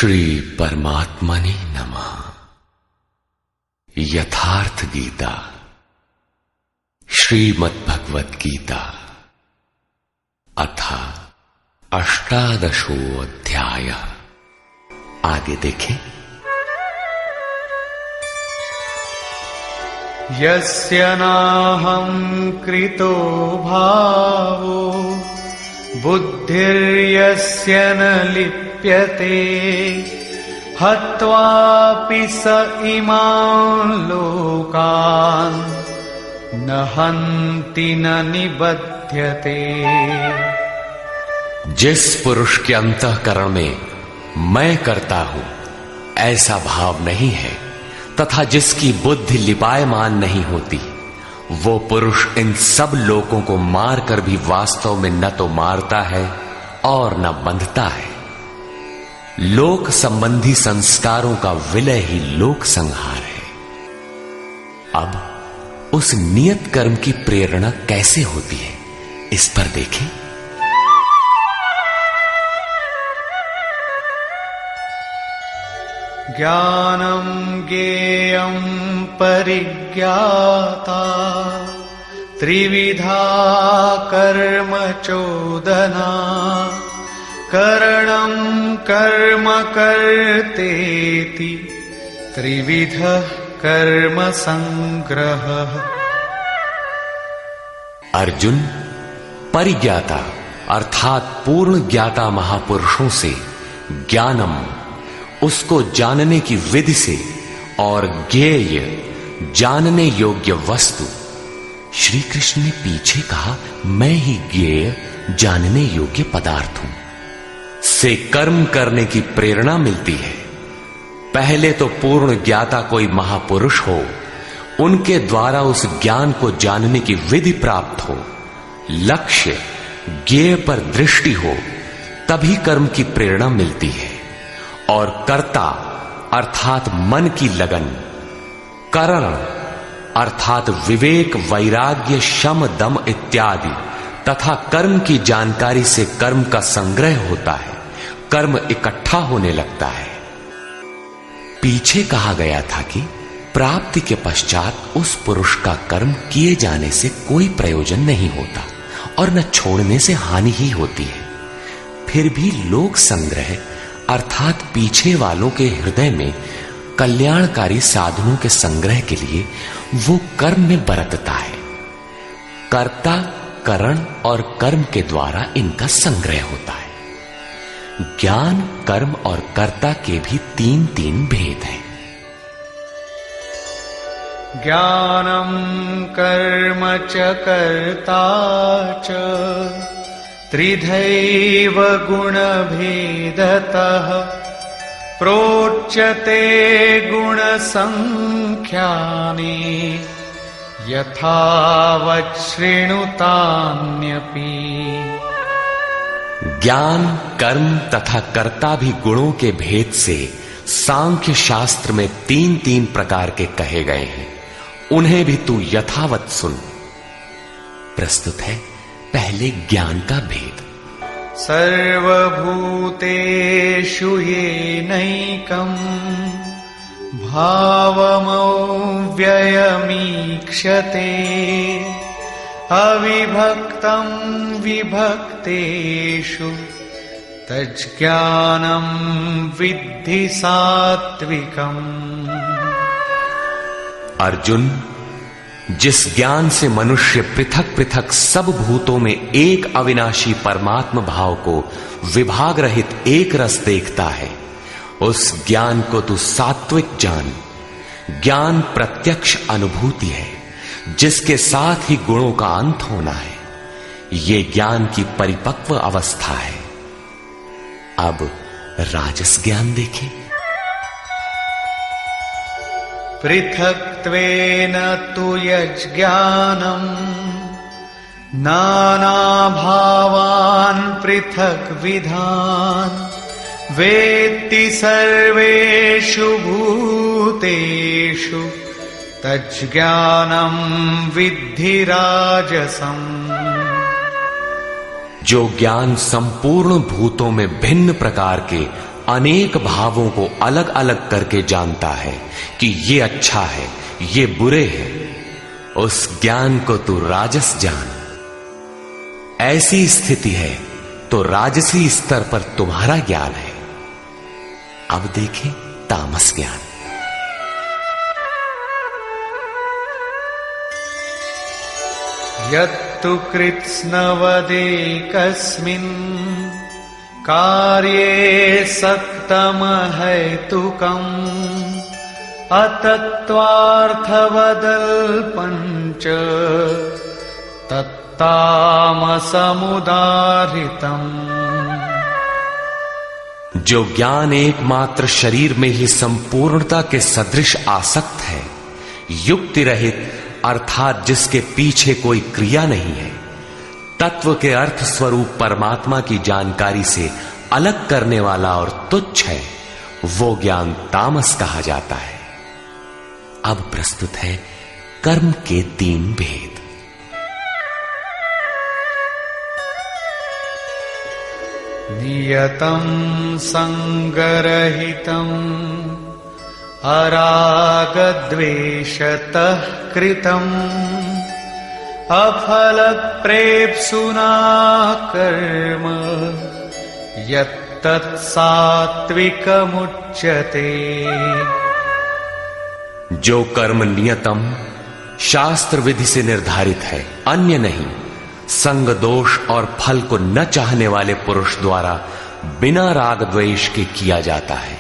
श्री परमात्मने नमः। यथार्थ गीता श्रीमद्भगवत गीता अथ अष्टादशो अध्याय। आगे देखें। यस्य नाहं कृतो भावो बुद्धिर्यस्य न लिप्यते हत्वापि स इमान् लोकान् न हन्ति न निबध्यते। जिस पुरुष के अंतःकरण में मैं करता हूं ऐसा भाव नहीं है तथा जिसकी बुद्धि लिपायमान नहीं होती, वो पुरुष इन सब लोगों को मारकर भी वास्तव में न तो मारता है और न बंधता है। लोक संबंधी संस्कारों का विलय ही लोक संहार है। अब उस नियत कर्म की प्रेरणा कैसे होती है, इस पर देखें। ज्ञानं ज्ञेयं परिज्ञाता त्रिविधा कर्म चोदना करणं कर्म कर्तेति त्रिविधः कर्म संग्रहः। अर्जुन, परिज्ञाता अर्थात पूर्ण ज्ञाता महापुरुषों से ज्ञानम, उसको जानने की विधि से, और ज्ञेय जानने योग्य वस्तु। श्री कृष्ण ने पीछे कहा मैं ही ज्ञेय जानने योग्य पदार्थ हूं, से कर्म करने की प्रेरणा मिलती है। पहले तो पूर्ण ज्ञाता कोई महापुरुष हो, उनके द्वारा उस ज्ञान को जानने की विधि प्राप्त हो, लक्ष्य ज्ञेय पर दृष्टि हो, तभी कर्म की प्रेरणा मिलती है। और कर्ता अर्थात मन की लगन, करण अर्थात विवेक वैराग्य शम दम इत्यादि तथा कर्म की जानकारी से कर्म का संग्रह होता है, कर्म इकट्ठा होने लगता है। पीछे कहा गया था कि प्राप्ति के पश्चात उस पुरुष का कर्म किए जाने से कोई प्रयोजन नहीं होता और न छोड़ने से हानि ही होती है। फिर भी लोक संग्रह अर्थात पीछे वालों के हृदय में कल्याणकारी साधनों के संग्रह के लिए वो कर्म में बरतता है। कर्ता, करण और कर्म के द्वारा इनका संग्रह होता है। ज्ञान, कर्म और कर्ता के भी तीन तीन भेद हैं। ज्ञानं कर्म च कर्ता च त्रिधैव गुणभेदतः प्रोच्यते गुणसंख्यानि यथावत् शृणुतान्यपि। ज्ञान, कर्म तथा कर्ता भी गुणों के भेद से सांख्य शास्त्र में तीन तीन प्रकार के कहे गए हैं, उन्हें भी तू यथावत सुन। प्रस्तुत है पहले ज्ञान का भेद। सर्वभूतेषु येनैकं भावमव्ययमीक्षते अविभक्तं विभक्तेषु तज्ज्ञानं विद्धि सात्विकम्। अर्जुन, जिस ज्ञान से मनुष्य पृथक पृथक सब भूतों में एक अविनाशी परमात्म भाव को विभाग रहित एक रस देखता है, उस ज्ञान को तू सात्विक जान। ज्ञान प्रत्यक्ष अनुभूति है जिसके साथ ही गुणों का अंत होना है। ये ज्ञान की परिपक्व अवस्था है। अब राजस ज्ञान देखें। पृथक्त्वेन तु यज्ज्ञानं नानाभावान् पृथक्विधान् वेत्ति सर्वेषु भूतेषु तज्ज्ञानं विद्धि राजसम्। जो ज्ञान संपूर्ण भूतों में भिन्न प्रकार के अनेक भावों को अलग अलग करके जानता है कि ये अच्छा है, ये बुरे हैं, उस ज्ञान को तू राजस जान। ऐसी स्थिति है तो राजसी स्तर पर तुम्हारा ज्ञान है। अब देखें तामस ज्ञान। यत्तु कृत्स्नवदेकस्मिन् कार्ये सक्तमहैतुकम् अतत्त्वार्थवदल्पञ्च तत्तामसमुदाहृतम्। जो ज्ञान एकमात्र शरीर में ही संपूर्णता के सदृश आसक्त है, युक्ति रहित अर्थात जिसके पीछे कोई क्रिया नहीं है, तत्व के अर्थ स्वरूप परमात्मा की जानकारी से अलग करने वाला और तुच्छ है, वो ज्ञान तामस कहा जाता है। अब प्रस्तुत है कर्म के 3 भेद। नियतं संगरहितम् अरागद्वेषतः कृतम् अफलप्रेप्सुना कर्म यत्तत्सात्विकमुच्यते। जो कर्म नियतम शास्त्र विधि से निर्धारित है, अन्य नहीं, संग दोष और फल को न चाहने वाले पुरुष द्वारा बिना राग द्वेष के किया जाता है,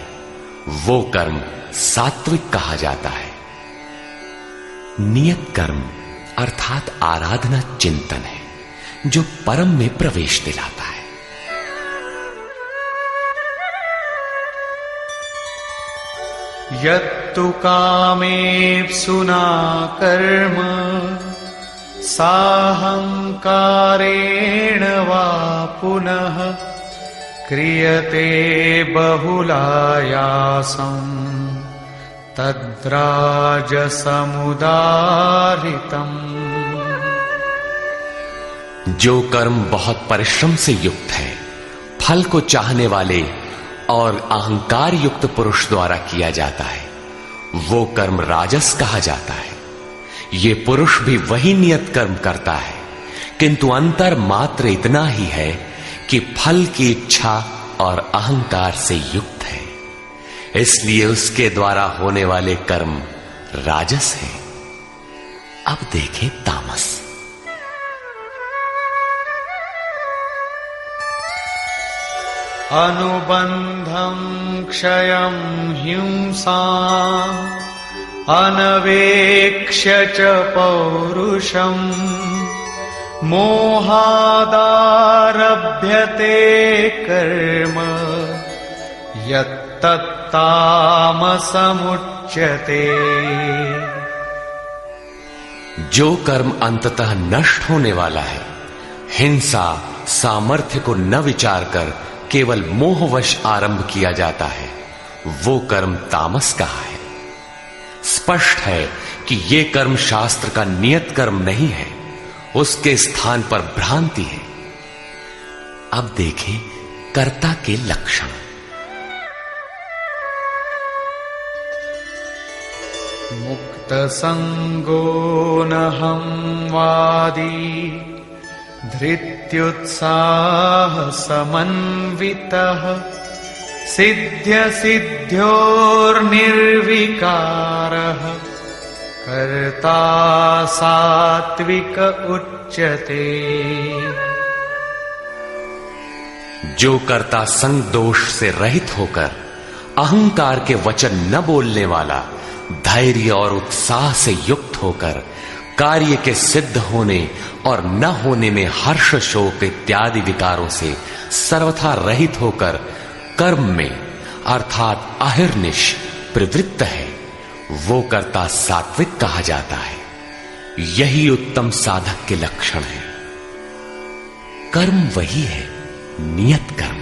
वो कर्म सात्विक कहा जाता है। नियत कर्म अर्थात आराधना चिंतन है जो परम में प्रवेश दिलाता है। यत्तु कामेप्सुना कर्म साहंकारेण वा पुनः क्रियते बहुलायासम् तद्राजसमुदाहृतम्। जो कर्म बहुत परिश्रम से युक्त है, फल को चाहने वाले और अहंकार युक्त पुरुष द्वारा किया जाता है, वो कर्म राजस कहा जाता है। ये पुरुष भी वही नियत कर्म करता है, किंतु अंतर मात्र इतना ही है कि फल की इच्छा और अहंकार से युक्त है, इसलिए उसके द्वारा होने वाले कर्म राजस है। अब देखें तामस। अनुबंधं क्षयं हिंसाम् अनवेक्ष्य च पौरुषम् मोहादारभ्यते कर्म यत्तत्तामसमुच्यते। जो कर्म अंततः नष्ट होने वाला है, हिंसा सामर्थ्य को न विचार कर केवल मोहवश आरंभ किया जाता है, वो कर्म तामस कहा है। स्पष्ट है कि ये कर्म शास्त्र का नियत कर्म नहीं है, उसके स्थान पर भ्रांति है। अब देखें कर्ता के लक्षण। मुक्त संगो नहं वादी धृत्युत्साह समन्वितः सिद्ध्य सिद्ध्योर्निर्विकारः कर्ता सात्विक उच्यते। जो कर्ता संग दोष से रहित होकर अहंकार के वचन न बोलने वाला, धैर्य और उत्साह से युक्त होकर कार्य के सिद्ध होने और न होने में हर्ष शोक इत्यादि विकारों से सर्वथा रहित होकर कर्म में अर्थात अहिर्निश प्रवृत्त है, वो कर्ता सात्विक कहा जाता है। यही उत्तम साधक के लक्षण है। कर्म वही है, नियत कर्म।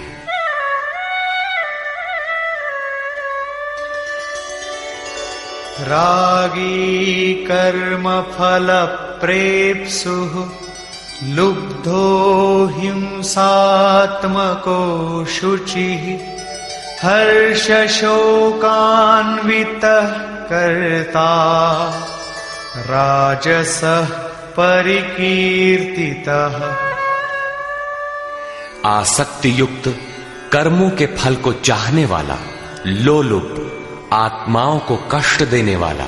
रागी कर्म फल प्रेप्सुः लुब्धो हिंसात्मको शुचिः हर्षशोकान्वितः कर्ता राजसः परिकीर्तितः। आसक्ति युक्त कर्मों के फल को चाहने वाला, लोलुप, आत्माओं को कष्ट देने वाला,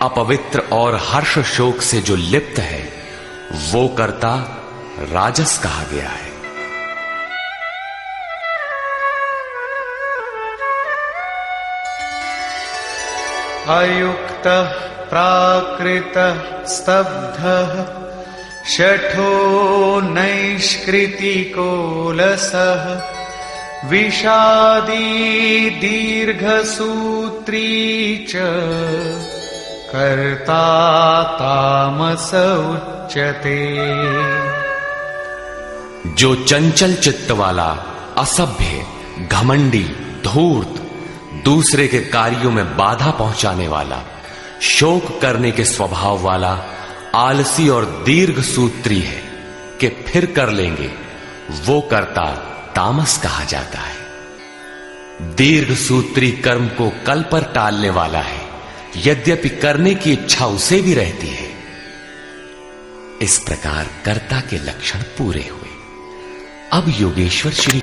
अपवित्र और हर्ष शोक से जो लिप्त है, वो कर्ता राजस कहा गया है। अयुक्तः प्राकृतः स्तब्धः शठो नैष्कृतिकोलसः विषादी दीर्घसूत्री च कर्ता तामस उच्यते। जो चंचल चित्त वाला, असभ्य, घमंडी, धूर्त, दूसरे के कार्यों में बाधा पहुंचाने वाला, शोक करने के स्वभाव वाला, आलसी और दीर्घ सूत्री है कि फिर कर लेंगे, वो कर्ता तामस कहा जाता है। दीर्घ सूत्री कर्म को कल पर टालने वाला है, यद्यपि करने की इच्छा उसे भी रहती है। इस प्रकार कर्ता के लक्षण पूरे हुए। अब योगेश्वर श्री